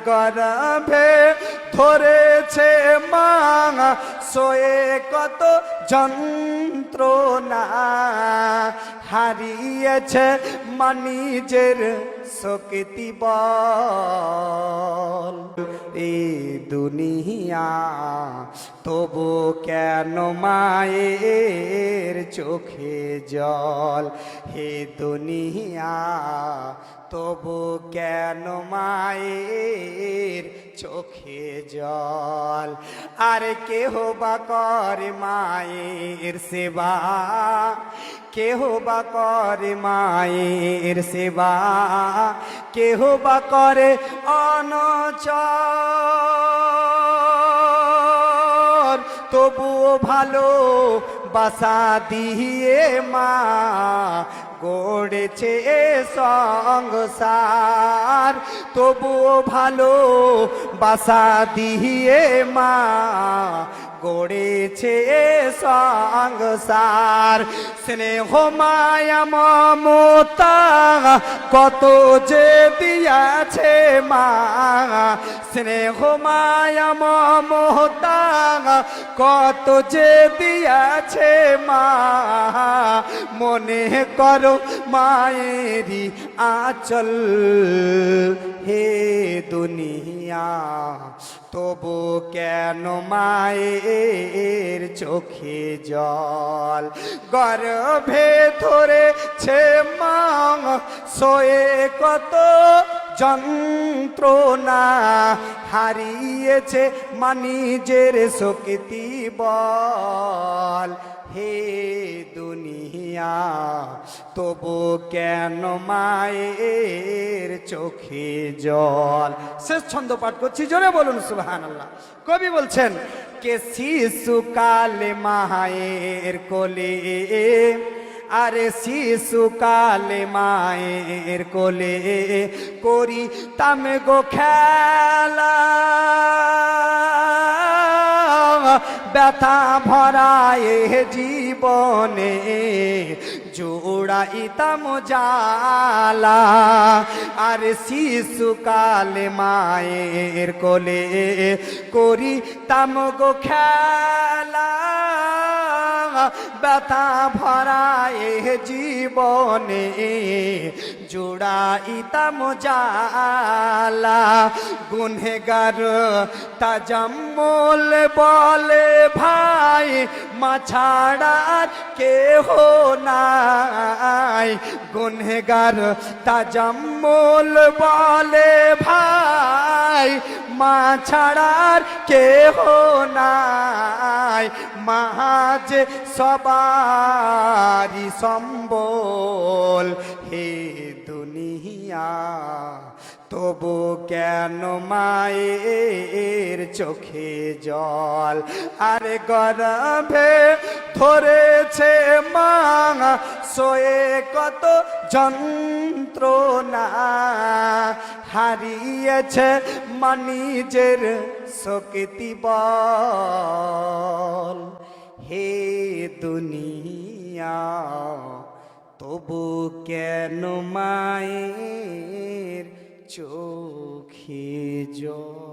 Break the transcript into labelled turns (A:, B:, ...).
A: গর্ভে ধরেছে মা সোয়ে কত যন্ত্রণা হারিয়েছে নিজের শক্তি বল এই দুনিয়া তবু কেন মায়ের চোখে জল হে দুনিয়া তবু কেন মায়ের চোখে জল আর কেহ বা করে মায়ের সেবা কেহ বা করে মায়ের সেবা কেহ বা করে অনচর তবুও ভালো বাসা দিয়ে মা গড়েছে সংসার তবুও ভালো বাসা দিয়ে মা গড়েছে সংসার স্নেহ মায়া মমতা কত যে দিয়াছে মা স্নেহ মায়া মমতা কত যে দিয়াছে মা মনে করো মায়েরি আচল হে দুনিয়া তবু কেন মায়ের চোখে জল গর্ভে ধরেছে মা সোয়ে কত যন্ত্রণা হারিয়েছে নিজের শক্তি বল হে দুনিয়া তবু কেন মায়ের চোখে জল শেষ ছন্দ পাঠ করছি জোরে বলুন সুবহানাল্লাহ কবি বলছেন কে শিশুকালে মায়ের কোলে আরে শিশুকালে মায়ের কোলে করি তামে গো খেলা ব্যথা ভরায় জীবনে জোড়াইতাম জালা আর শিশুকালে মায়ের কোলে করি তাম গো খেলা ব্যথা ভরায় জীবনে জোড়াইতাম জালা গুনহেগার তাজাম্মুল বলে ভাই মা ছাড়া কেহ নাই গুনহেগার তাজাম্মুল বলে ভাই মা ছাড়ার কেহ নাই মাঝ সবারি সম্বল হে দুনিয়া তবু কেন মায়ের চোখে জল আর গর্ভে ধরেছে মা সোয়ে কত যন্ত্রণা হারিয়েছে নিজের শক্তি বল হে দুনিয়া তবু কেন মায়ের চোখে জল।